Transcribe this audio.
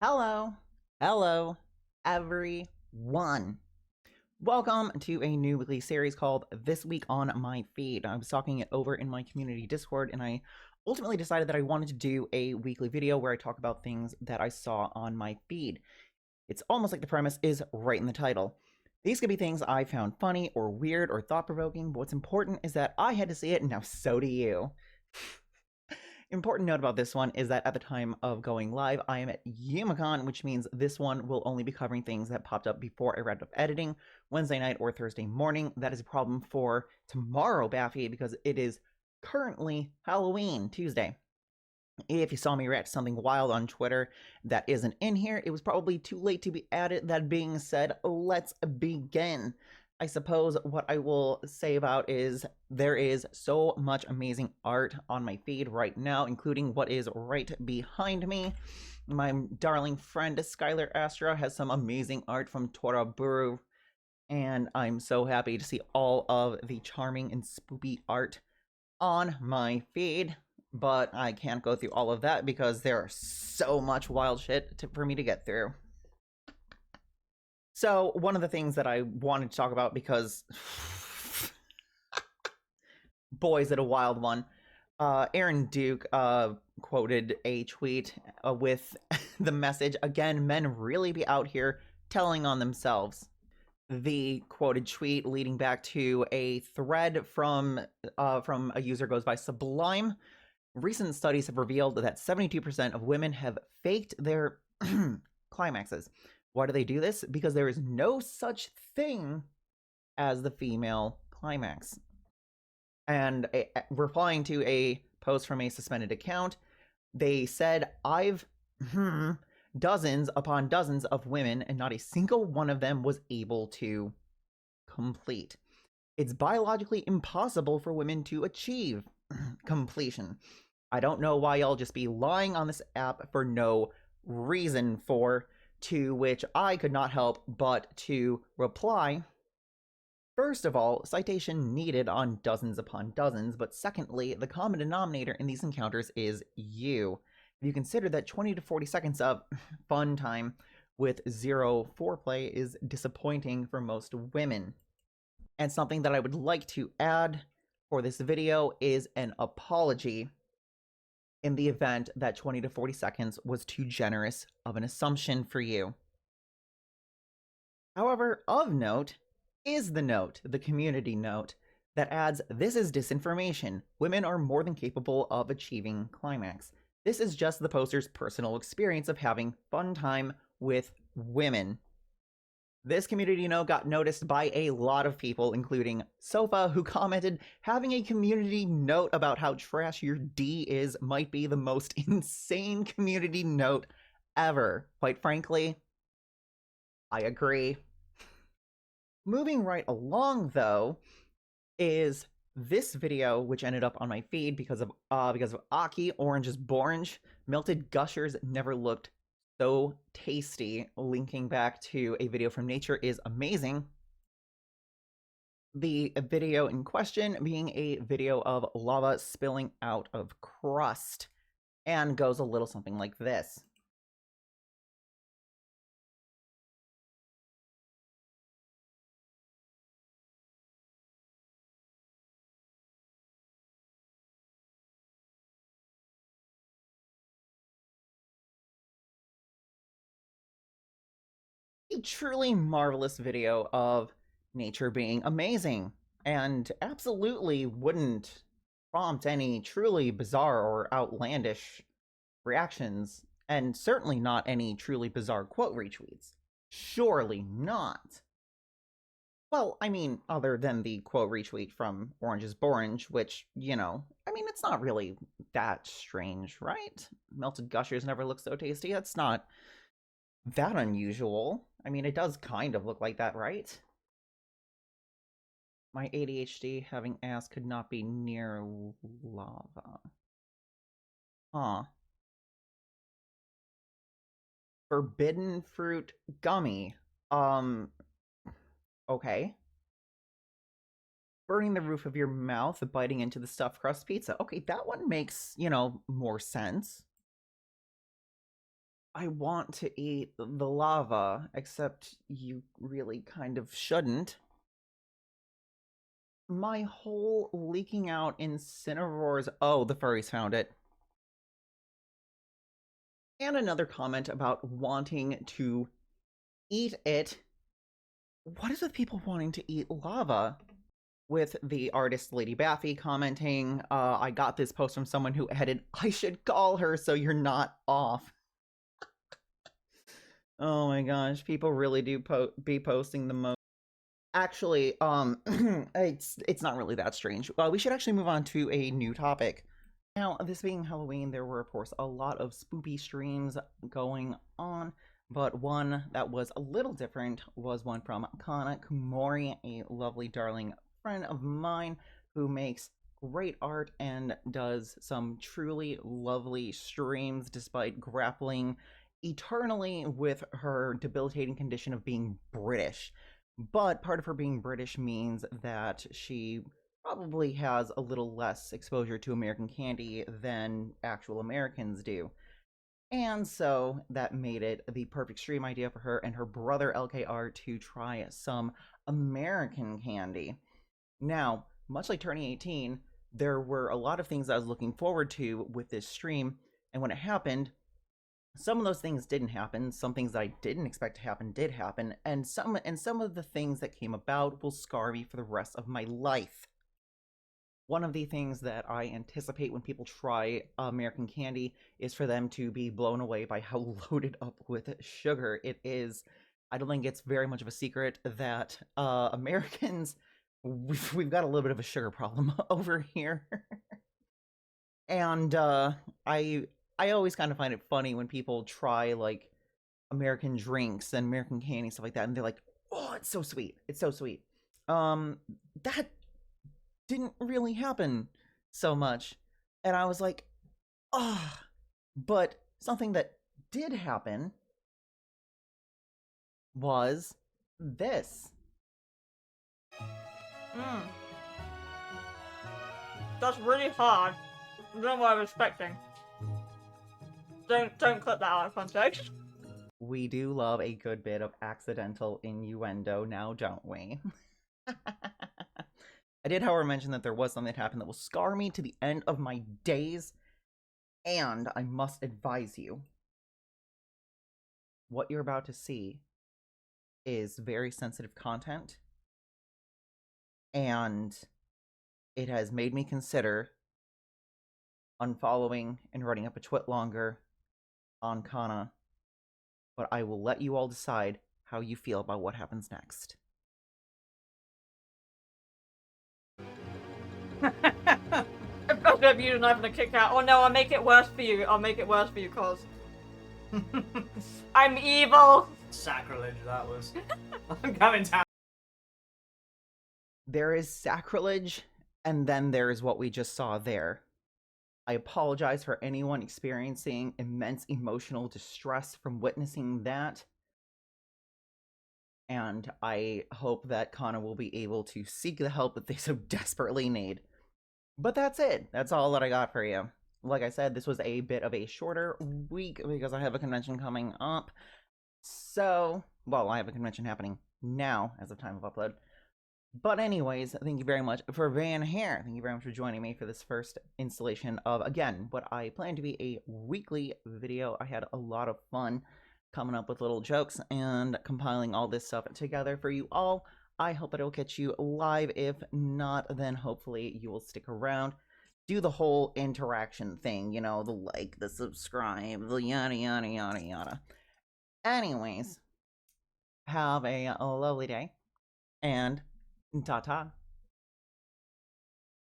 Hello, hello, everyone. Welcome to a new weekly series called This Week on My Feed. I was talking it over in my community Discord, and I ultimately decided that I wanted to do a weekly video where I talk about things that I saw on my feed. It's almost like the premise is right in the title. These could be things I found funny or weird or thought-provoking, but what's important is that I had to see it, and now so do you. Important note about this one is that at the time of going live, I am at YumaCon, which means this one will only be covering things that popped up before I wrapped up editing, Wednesday night or Thursday morning. That is a problem for tomorrow, Baffy, because it is currently Halloween, Tuesday. If you saw me react to something wild on Twitter that isn't in here, it was probably too late to be added. That being said, let's begin. I suppose what I will say about is there is so much amazing art on my feed right now, including what is right behind me. My darling friend Skylar Astra has some amazing art from Tora Buru, and I'm so happy to see all of the charming and spoopy art on my feed. But I can't go through all of that because there's so much wild shit for me to get through. So one of the things that I wanted to talk about, because boy is it a wild one, Aaron Duke quoted a tweet with the message, again, men really be out here telling on themselves. The quoted tweet leading back to a thread from a user goes by Sublime. Recent studies have revealed that 72% of women have faked their climaxes. Why do they do this? Because there is no such thing as the female climax. And replying to a post from a suspended account, they said, I've dozens upon dozens of women, and not a single one of them was able to complete. It's biologically impossible for women to achieve completion. I don't know why y'all just be lying on this app for no reason for, to which I could not help but to reply. First of all, citation needed on dozens upon dozens, but secondly, the common denominator in these encounters is you. If you consider that 20 to 40 seconds of fun time with zero foreplay is disappointing for most women. And something that I would like to add for this video is an apology in the event that 20 to 40 seconds was too generous of an assumption for you. However, of note is the community note, that adds, this is disinformation. Women are more than capable of achieving climax. This is just the poster's personal experience of having fun time with women. This community note got noticed by a lot of people, including Sofa, who commented, having a community note about how trash your D is might be the most insane community note ever. Quite frankly, I agree. Moving right along, though, is this video, which ended up on my feed because of Aki, Orange is Borange. Melted gushers never looked so tasty. Linking back to a video from Nature is amazing. The video in question being a video of lava spilling out of crust, and goes a little something like this. A truly marvelous video of nature being amazing, and absolutely wouldn't prompt any truly bizarre or outlandish reactions, and certainly not any truly bizarre quote retweets. Surely not. Well, I mean, other than the quote retweet from Orange is Borange, which, you know, I mean, it's not really that strange, right? Melted gushers never look so tasty. That's not that unusual. I mean, it does kind of look like that, right? My ADHD having ass could not be near lava. Huh. Forbidden fruit gummy. Okay. Burning the roof of your mouth, biting into the stuffed crust pizza. Okay, that one makes, you know, more sense. I want to eat the lava, except you really kind of shouldn't. My whole leaking out incineroars. Oh, the furries found it. And another comment about wanting to eat it. What is with people wanting to eat lava? With the artist Lady Baffy commenting, I got this post from someone who added, I should call her so you're not off. Oh my gosh, people really do be posting the most. Actually, it's not really that strange. We should actually move on to a new topic. Now, this being Halloween, there were, of course, a lot of spoopy streams going on, but one that was a little different was one from Kana Kumori, a lovely, darling friend of mine who makes great art and does some truly lovely streams despite grappling eternally with her debilitating condition of being British. But part of her being British means that she probably has a little less exposure to American candy than actual Americans do. And so that made it the perfect stream idea for her and her brother LKR to try some American candy. Now, much like turning 18, there were a lot of things I was looking forward to with this stream, and when it happened, some of those things didn't happen. Some things that I didn't expect to happen did happen, and some of the things that came about will scar me for the rest of my life. One of the things that I anticipate when people try American candy is for them to be blown away by how loaded up with sugar it is. I don't think it's very much of a secret that Americans, we've got a little bit of a sugar problem over here. And I always kind of find it funny when people try like American drinks and American candy stuff like that, and they're like, "Oh, it's so sweet! It's so sweet." That didn't really happen so much, and I was like, "Ah!" Oh. But something that did happen was this. That's really hard. I don't know what I was expecting. Don't clip that out of context. We do love a good bit of accidental innuendo now, don't we? I did, however, mention that there was something that happened that will scar me to the end of my days, and I must advise you, what you're about to see is very sensitive content, and it has made me consider unfollowing and writing up a twit longer on Kana, but I will let you all decide how you feel about what happens next. If you didn't have to kick out. Oh no, I'll make it worse for you. I'll make it worse for you, cause I'm evil. Sacrilege that was. I'm coming down. There is sacrilege, and then there is what we just saw there. I apologize for anyone experiencing immense emotional distress from witnessing that. And I hope that Kana will be able to seek the help that they so desperately need. But that's it. That's all that I got for you. Like I said, this was a bit of a shorter week because I have a convention coming up. So, well, I have a convention happening now as of time of upload. But anyways, thank you very much for being here. Thank you very much for joining me for this first installation of, again, what I plan to be a weekly video. I had a lot of fun coming up with little jokes and compiling all this stuff together for you all. I hope that it will catch you live. If not, then hopefully you will stick around. Do the whole interaction thing, you know, the like, the subscribe, the yada yada yada yada. Anyways, have a lovely day, and ta-ta.